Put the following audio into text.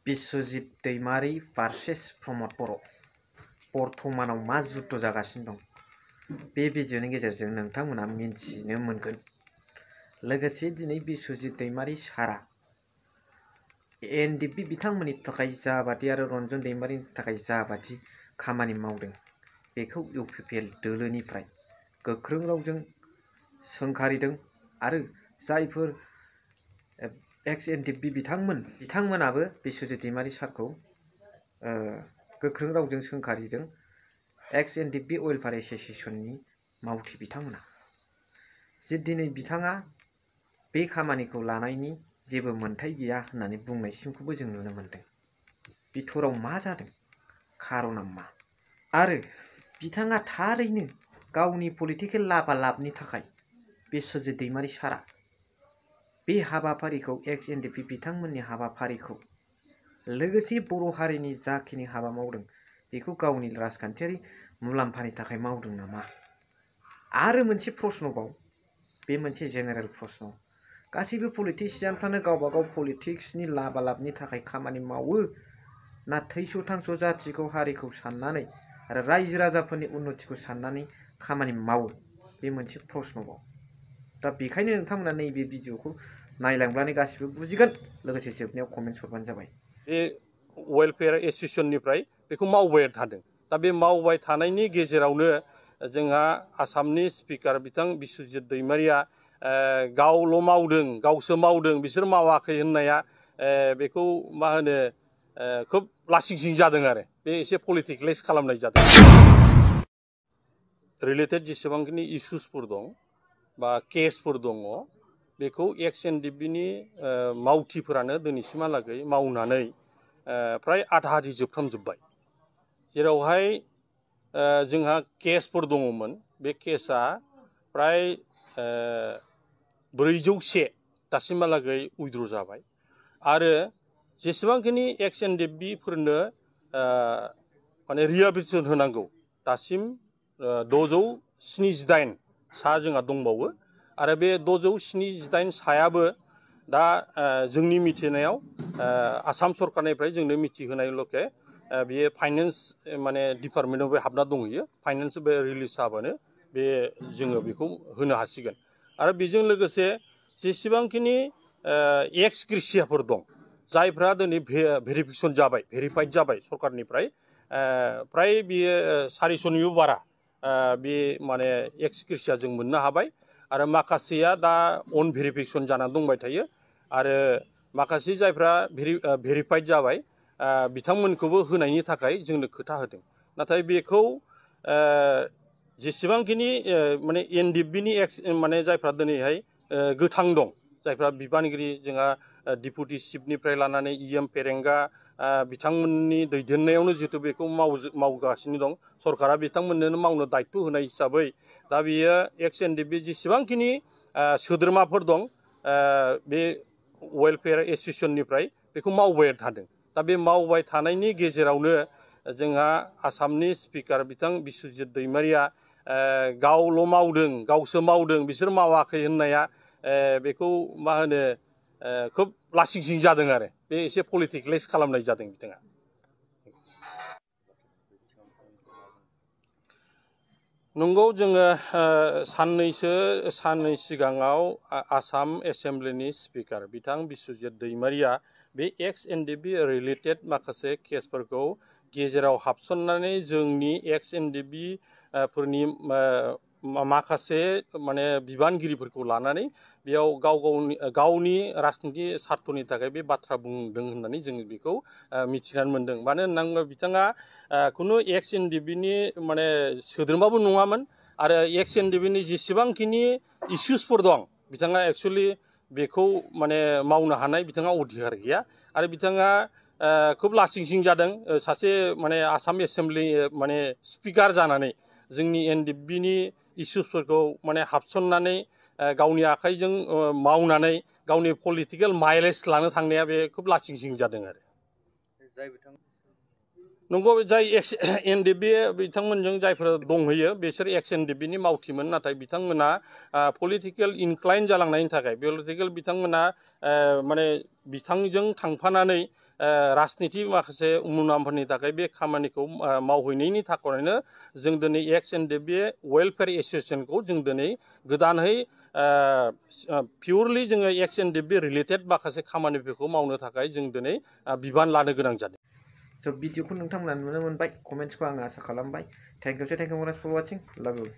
Biswajit Daimary versus प्रमद बर' बर्थमानाव मा जुद्ध जागासिनो दं बे भिडिअनि गेजेरजों नोंथांमोना मिन्थिनो मोनगोन। लोगोसे दिनै बिश्वजित दैमारी सारा एनडिएफबि बिथांमोननि थाखाय जाबादि आरो रन्जन दैमारीनि थाखाय जाबादि खामानि मावदों बेखौ इउपिपिएल दोलोनिफ्राय गोख्रों रावजों सोंखारिदों आरो जायफोर एक्स एनडिएफबि बिथांमोनाबो बिश्वजित दैमारी सारखौ गोख्रों रावजों सोंखारिदों। एक्स एनडिएफबि वेलफेयार एस'सिएशननि मावथि बिथांमोना जे दिनै बिथाङा बे खामानिखौ लानायनि जेबो मोन्थाय गैया होननानै बुंनायसिमखौबो जों नुनो मोनदों। बिथोराव मा जादों, खार'ना मा, आरो बिथाङा थारैनो गावनि पलिटिकेल लाबालाबनि थाखाय बिश्वजित दैमारी सारा बे हाबाफारिखौ एक्स एनडिएफबि बिथांमोननि हाबाफारिखौ लोगोसे बर' हारिनि जाखिनि हाबा मावदों बेखौ गावनि राजखान्थियारि मुलाम्फानि थाखाय मावदों नामा? आरो मोनसे प्रश्नबाव, बे मोनसे जेनेरेल प्रश्न। गासैबो पलिटिसियानफ्रानो गावबा गाव पलिटिक्सनि लाबालाबनि थाखाय खामानि मावो ना थैस' थांस' जाथिखौ हारिखौ साननानै आरो रायजो राजाफोरनि उन्नतिखौ साननानै खामानि मावो? बे मोनसे प्रश्नबाव। दा बेखायनो नोंथांमोना नैबे भिडिअखौ नायलांब्लानो गासिबो बुजिगोन। लोगोसे जोबनायाव कमेन्ट हरबानो जाबाय। बे वेलफेयार एस'सिएशननिफ्राय बेखौ मावबाय थादों। दा बे मावबाय थानायनि गेजेरावनो जोंहा आसामनि स्पिकार बिथां बिश्वजित दैमारीया गावल' मावदों, गावसो मावदों, बिसोर मावाखै होननाया बेखौ मा होनो खोब लासिंसिं जादों आरो बे एसे पलिटिकलाइज खालामनाय जादों। रिलेटेड जेसेबांखिनि इस्युसफोर दं बा केसफोर दङ बेखौ एक्स एनडिएफबिनि मावथिफोरानो दिनैसिमहालागै मावनानै फ्राय आधा आधि जोबफ्रामजोब्बाय। जेरावहाय जोंहा केसफोर दङमोन, बे केसआ फ्राय 401 दासिमहालागै उइद्र' जाबाय आरो जेसेबांखिनि एक्स एनडिएफबिफोरनो माने रिहेबिलिटेसन होनांगौ दासिम 678 सा जोंहा दंबावो आरो बे 678 सायाबो दा जोंनि मिथिनायाव आसाम सरकारनिफ्राय जोंनो मिथिहोनाय लके बेयो फाइनेन्स माने डिपार्टमेन्टआव हाबना दंहैयो। फाइनेन्स बे रिलिज जाबानो बे जोङो बेखौ होनो हासिगोन। आरो बेजों लोगोसे जेसेबांखिनि एक्स ग्रेसियाफोर दं जायफ्रा दिनै भेरिफिकेसन जाबाय, भेरिफाइड जाबाय सरकारनिफ्राय, फ्राय बियो 400निबो बारा बे माने एक्स ग्रेसिया जों मोननो हाबाय आरो माखासेया दा अन भेरिफिकेसन जानानै दंबाय थायो आरो माखासे जायफ्रा भेरिफाइड जाबाय बिथांमोनखौबो होनायनि थाखाय जोंनो खोथा होदों। नाथाय बेखौ जेसेबांखिनि माने एनडिएफबिनि एक्स माने जायफ्रा दिनैहाय गोथां दं, जायफ्रा बिबानगिरि जोंहा डिपुटि चिफनिफ्राय लानानै इएम फेरेंगा बिथांमोननि दैदेननायावनो जिहेतु बेखौ मावगासिनो दं, सरकारा बिथांमोननो मावनो दायित्व होनाय हिसाबै दा बियो एक्स एनडिएफबि जेसेबांखिनि सोद्रोमाफोर दं बे वेलफेयार एस'सिएशननिफ्राय बेखौ मावबाय थादों। दा बे मावबाय थानायनि गेजेरावनो जोंहा आसामनि स्पिकार बिथां बिश्वजित दैमारीया गावल' मावदों, गावसो मावदों, बिसोर मावाखै होननाया बेखौ मा होनो खोब लासिंसिं जादों आरो बे एसे पलिटिकलाइज खालामनाय जादों बिथाङा। नंगौ, जोङो साननै सिगाङाव आसाम एसेमब्लिनि स्पिकार बिथां बिश्वजित दैमारीया बे एक्स एनडिएफबि रिलेटेड माखासे केसफोरखौ गेजेराव हाबसननानै जोंनि एक्स एनडिएफबि फोरनि माखासे माने बिबानगिरिफोरखौ लानानै बेयाव गावनि राजनिति सार्थनि थाखाय बे बाथ्रा बुंदों होननानै जों बेखौ मिथिनानै मोनदों। मानो होनना बुङोब्ला बिथाङा खुनु एक्स एनडिएफबिनि माने सोद्रोमाबो नङामोन आरो एक्स एनडिएफबिनि जेसेबांखिनि इस्युसफोर दं बिथाङा एक्सुवेलि बेखौ माने मावनो हानाय बिथाङा अधिकार गैया आरो बिथाङा खोब लासिंसिं जादों सासे माने आसाम एसेमब्लि माने स्पिकार जानानै जोंनि एनडिएफबिनि इस्युसफोरखौ माने हाबसननानै गावनि आखाइजों मावनानै गावनि पलिटिकेल माइलेज लानो थांनाया बे खोब लासिंसिं जादों आरो। नंगौ जाय एक्स एनडिबि बिथांमोनजों जायफोर दंहैयो बिसोर एक्स एनडिबिनि मावथिमोन नाथाय बिथांमोना पलिटिकेल इनक्लाइन जालांनायनि थाखाय पलिटिकेल बिथांमोना माने बिथांजों थांफानानै राजनिति माखासे मुलाम्फानि थाखाय बे खामानिखौ मावहैनायनि थाखायनो जों दिनै एक्स एनडिबि वेलफेयार एसोसिएशनखौ जों दिनै गोदानै पिउरलि जोङो एक्स एनडिबि रिलेटेड माखासे खामानिफोरखौ मावनो थाखाय जों दिनै बिबान लानो गोनां जादों। स' भिडिअखौ नोंथांमोना नुनो मोनबाय, कमेन्ट्सखौ आं आसा खालामबाय। थेंक इउ फर वाचिं, लाभ इउ।